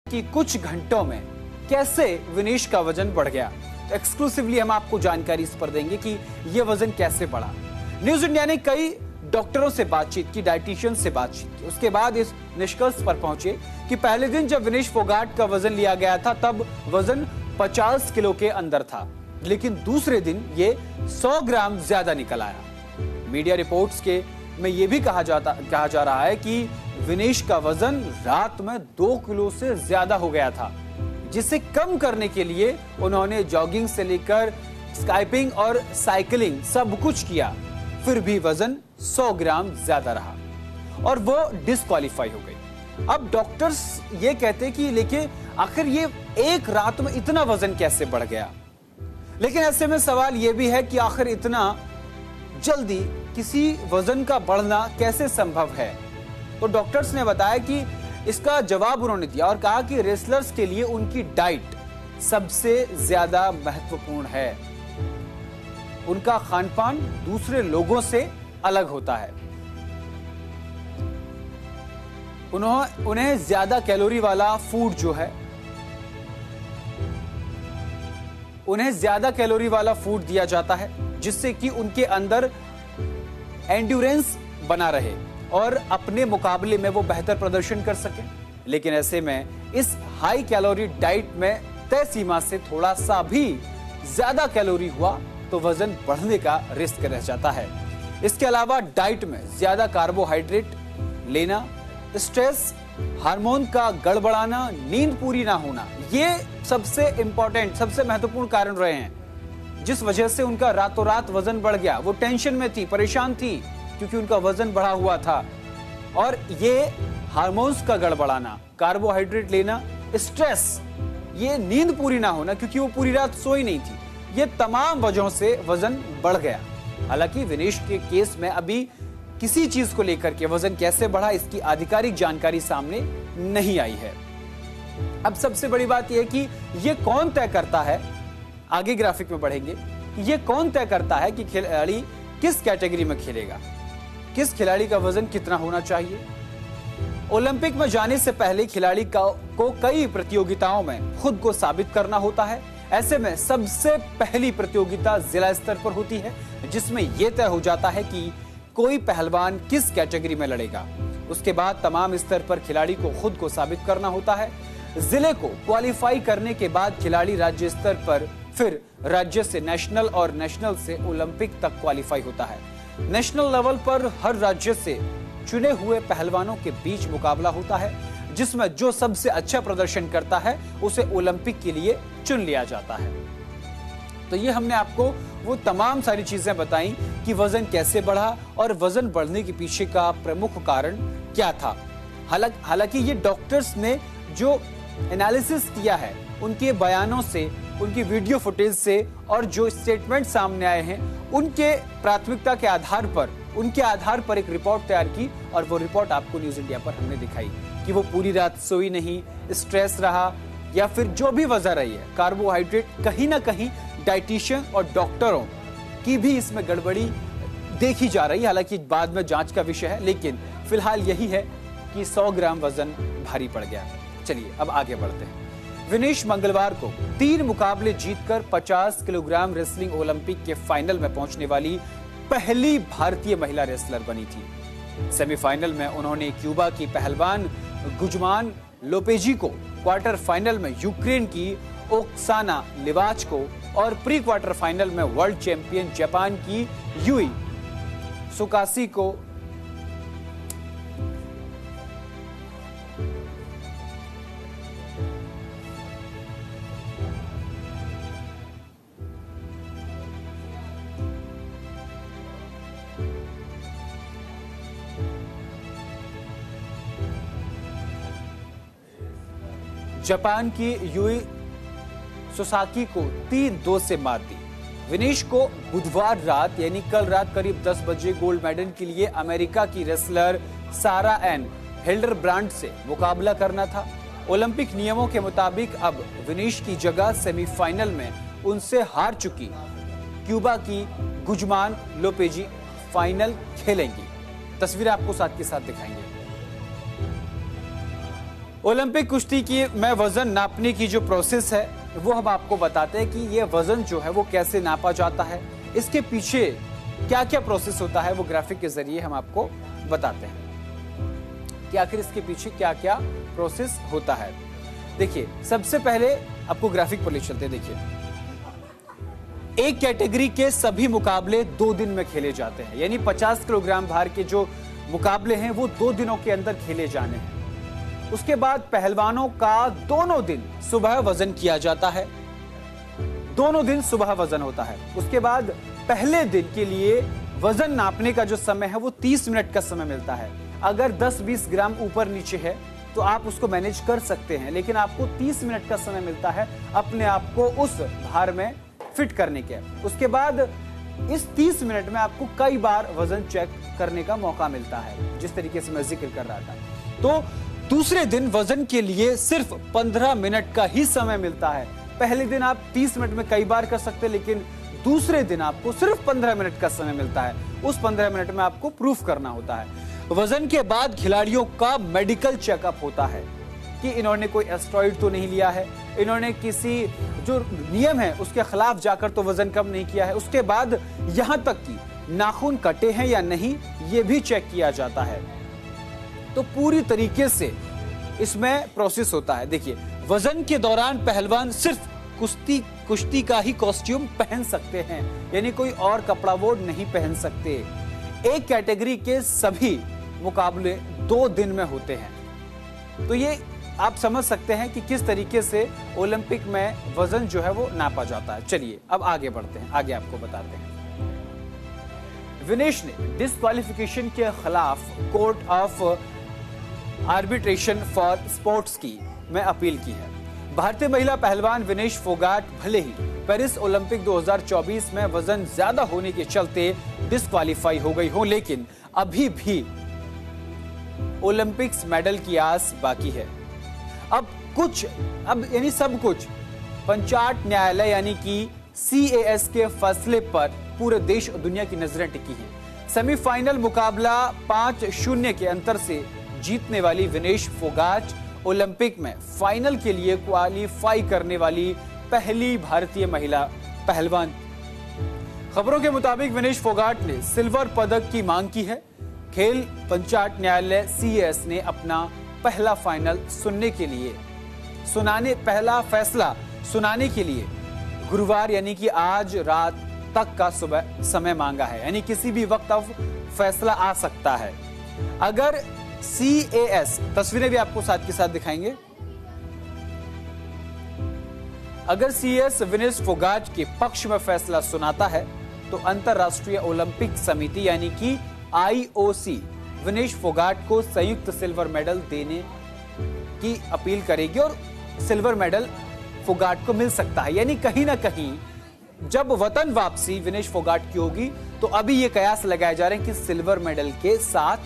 कि कुछ घंटों में कैसे विनेश का वजन बढ़ गया। तो एक्सक्लूसिवली हम आपको जानकारी इस पर देंगे कि यह वजन कैसे बढ़ा। न्यूज इंडिया ने कई डॉक्टरों से बातचीत की, डाइटिशियन से बातचीत की, उसके बाद इस निष्कर्ष पर पहुंचे कि पहले दिन जब विनेश फोगाट का वजन लिया गया था तब वजन 50 किलो के अंदर था, लेकिन दूसरे दिन ये 100 ग्राम ज्यादा निकल आया। मीडिया रिपोर्ट्स के में यह भी कहा जा रहा है कि विनेश का वजन रात में 2 किलो से ज्यादा हो गया था, जिसे कम करने के लिए उन्होंने जॉगिंग से लेकर स्काइपिंग और साइकिलिंग सब कुछ किया, फिर भी वजन 100 ग्राम ज्यादा रहा और वो डिस्क्वालीफाई हो गई। अब डॉक्टर्स ये कहते हैं कि लेकिन आखिर ये एक रात में इतना वजन कैसे बढ़ गया। लेकिन ऐसे में सवाल ये भी है कि आखिर इतना जल्दी किसी वजन का बढ़ना कैसे संभव है। तो डॉक्टर्स ने बताया कि इसका जवाब उन्होंने दिया और कहा कि रेसलर्स के लिए उनकी डाइट सबसे ज्यादा महत्वपूर्ण है। उनका खानपान दूसरे लोगों से अलग होता है। उन्हें ज्यादा कैलोरी वाला फूड जो है, उन्हें ज्यादा कैलोरी वाला फूड दिया जाता है, जिससे कि उनके अंदर एंड्योरेंस बना रहे और अपने मुकाबले में वो बेहतर प्रदर्शन कर सके। लेकिन ऐसे में इस हाई कैलोरी डाइट में तय सीमा से थोड़ा सा भी ज्यादा कैलोरी हुआ तो वजन बढ़ने का रिस्क रह जाता है। इसके अलावा डाइट में ज्यादा कार्बोहाइड्रेट लेना, स्ट्रेस, हार्मोन का गड़बड़ाना, नींद पूरी ना होना, ये सबसे इंपॉर्टेंट, सबसे महत्वपूर्ण कारण रहे हैं जिस वजह से उनका रातों रात वजन बढ़ गया। वो टेंशन में थी, परेशान थी क्योंकि उनका वजन बढ़ा हुआ था। और ये हार्मोन्स का गड़बड़ाना, कार्बोहाइड्रेट लेना, स्ट्रेस, ये नींद पूरी ना होना क्योंकि वो पूरी रात सोई नहीं थी, ये तमाम वजहों से वजन बढ़ गया। हालांकि विनेश के केस में अभी किसी चीज को लेकर के वजन कैसे बढ़ा इसकी आधिकारिक जानकारी सामने नहीं आई है। अब सबसे बड़ी बात यह कि ये कौन तय करता है, आगे ग्राफिक में बढ़ेंगे, ये कौन तय करता है कि खिलाड़ी किस कैटेगरी में खेलेगा, किस खिलाड़ी का वजन कितना होना चाहिए। ओलंपिक में जाने से पहले खिलाड़ी को कई प्रतियोगिताओं में खुद को साबित करना होता है। ऐसे में सबसे पहली प्रतियोगिता जिला स्तर पर होती है, जिसमें यह तय हो जाता है कि कोई पहलवान किस कैटेगरी में लड़ेगा। उसके बाद तमाम स्तर पर खिलाड़ी को खुद को साबित करना होता है। जिले को क्वालिफाई करने के बाद खिलाड़ी राज्य स्तर पर, फिर राज्य से नेशनल और नेशनल से ओलंपिक तक क्वालिफाई होता है। नेशनल लेवल पर हर राज्य से चुने हुए पहलवानों के बीच मुकाबला होता है, जिसमें जो सबसे अच्छा प्रदर्शन करता है उसे ओलंपिक के लिए चुन लिया जाता है। तो ये हमने आपको वो तमाम सारी चीजें बताई कि वजन कैसे बढ़ा और वजन बढ़ने के पीछे का प्रमुख कारण क्या था। हालांकि ये डॉक्टर्स ने जो एनालिसिस किया है, उनके बयानों से, उनकी वीडियो फुटेज से और जो स्टेटमेंट सामने आए हैं, उनके प्राथमिकता के आधार पर, उनके आधार पर एक रिपोर्ट तैयार की और वो रिपोर्ट आपको न्यूज इंडिया पर हमने दिखाई कि वो पूरी रात सोई नहीं, स्ट्रेस रहा या फिर जो भी वजह रही है, कार्बोहाइड्रेट, कहीं ना कहीं डाइटिशियन और डॉक्टरों की भी इसमें गड़बड़ी देखी जा रही है। हालांकि बाद में जांच का विषय है, लेकिन फिलहाल यही है कि 100 ग्राम वजन भारी पड़ गया। चलिए अब आगे बढ़ते हैं। विनेश मंगलवार को 3 मुकाबले जीतकर 50 किलोग्राम रेसलिंग ओलंपिक के फाइनल में पहुंचने वाली पहली भारतीय महिला रेसलर बनी थी। सेमीफाइनल में उन्होंने क्यूबा की पहलवान गुजमान लोपेजी को, क्वार्टर फाइनल में यूक्रेन की ओक्साना लिवाच को और प्री क्वार्टर फाइनल में वर्ल्ड चैंपियन जापान की यूई सुकासी को जापान की यूई सुसाकी को 3-2 से मात दी। विनेश को बुधवार रात यानी कल रात करीब 10 बजे गोल्ड मेडल के लिए अमेरिका की रेसलर सारा एन हिल्डरब्रांड से मुकाबला करना था। ओलंपिक नियमों के मुताबिक अब विनेश की जगह सेमीफाइनल में उनसे हार चुकी क्यूबा की गुजमान लोपेजी फाइनल खेलेंगी। तस्वीरें आपको साथ के साथ दिखाएंगे। ओलंपिक कुश्ती की में वजन नापने की जो प्रोसेस है वो हम आपको बताते हैं कि ये वजन जो है वो कैसे नापा जाता है, इसके पीछे क्या क्या प्रोसेस होता है, वो ग्राफिक के जरिए हम आपको बताते हैं कि आखिर इसके पीछे क्या क्या प्रोसेस होता है। देखिए, सबसे पहले आपको ग्राफिक पर ले चलते हैं। देखिए, एक कैटेगरी के सभी मुकाबले 2 दिन में खेले जाते हैं, यानी 50 किलोग्राम भार के जो मुकाबले हैं वो 2 दिनों के अंदर खेले जाने हैं। उसके बाद पहलवानों का दोनों दिन सुबह वजन किया जाता है, दोनों दिन सुबह वजन होता है। उसके बाद पहले दिन के लिए वजन नापने का जो समय है वो 30 मिनट का समय मिलता है। अगर 10-20 ग्राम ऊपर नीचे है तो आप उसको मैनेज कर सकते हैं, लेकिन आपको 30 मिनट का समय मिलता है अपने आप को उस भार में फिट करने के। उसके बाद इस 30 मिनट में आपको कई बार वजन चेक करने का मौका मिलता है, जिस तरीके से मैं जिक्र कर रहा था। तो दूसरे दिन वजन के लिए सिर्फ 15 मिनट का ही समय मिलता है। पहले दिन आप 30 मिनट में कई बार कर सकते हैं, लेकिन दूसरे दिन आपको सिर्फ 15 मिनट का समय मिलता है। उस 15 मिनट में आपको प्रूफ करना होता है। वजन के बाद खिलाड़ियों का मेडिकल चेकअप होता है कि इन्होंने कोई एस्टेरॉइड तो नहीं लिया है, इन्होंने किसी जो नियम है उसके खिलाफ जाकर तो वजन कम नहीं किया है। उसके बाद यहां तक कि नाखून कटे हैं या नहीं, यह भी चेक किया जाता है। तो पूरी तरीके से इसमें प्रोसेस होता है। देखिए, वजन के दौरान पहलवान सिर्फ कुश्ती का ही कॉस्ट्यूम पहन सकते हैं, यानी कोई और कपड़ा वो नहीं पहन सकते। एक कैटेगरी के सभी मुकाबले 2 दिन में होते हैं। तो ये आप समझ सकते हैं कि किस तरीके से ओलंपिक में वजन जो है वो नापा जाता है। चलिए अब आगे बढ़ते हैं, आगे आपको बताते हैं। विनेश ने डिस्क्वालिफिकेशन के खिलाफ court of arbitration for sports की में अपील की है। भारतीय महिला पहलवान विनेश फोगाट भले ही पेरिस ओलंपिक 2024 में वजन ज्यादा होने के चलते डिस्क्वालीफाई हो गई हो, लेकिन अभी भी ओलंपिक्स मेडल की आस बाकी है। अब यानी सब कुछ पंचायत न्यायालय यानी कि CAS के फैसले पर पूरे देश और दुनिया की नजरें टिकी हैं। सेमीफाइनल मुकाबला 5-0 के अंतर से जीतने वाली विनेश फोगाट ओलंपिक में फाइनल के लिए क्वालीफाई करने वाली पहली भारतीय महिला पहलवान। खबरों के मुताबिक विनेश फोगाट ने सिल्वर पदक की मांग की है। खेल पंचायत न्यायालय CAS ने अपना पहला फैसला सुनाने के लिए गुरुवार यानी कि आज रात तक का सुबह समय मांगा है, यानी किसी भी वक्त अब फैसला आ सकता है। अगर CAS, तस्वीरें भी आपको साथ के साथ दिखाएंगे, अगर CAS विनेश फोगाट के पक्ष में फैसला सुनाता है तो अंतरराष्ट्रीय ओलंपिक समिति यानी कि IOC विनेश फोगाट को संयुक्त सिल्वर मेडल देने की अपील करेगी और सिल्वर मेडल फोगाट को मिल सकता है। यानी कहीं ना कहीं जब वतन वापसी विनेश फोगाट की होगी तो अभी ये कयास लगाए जा रहे हैं कि सिल्वर मेडल के साथ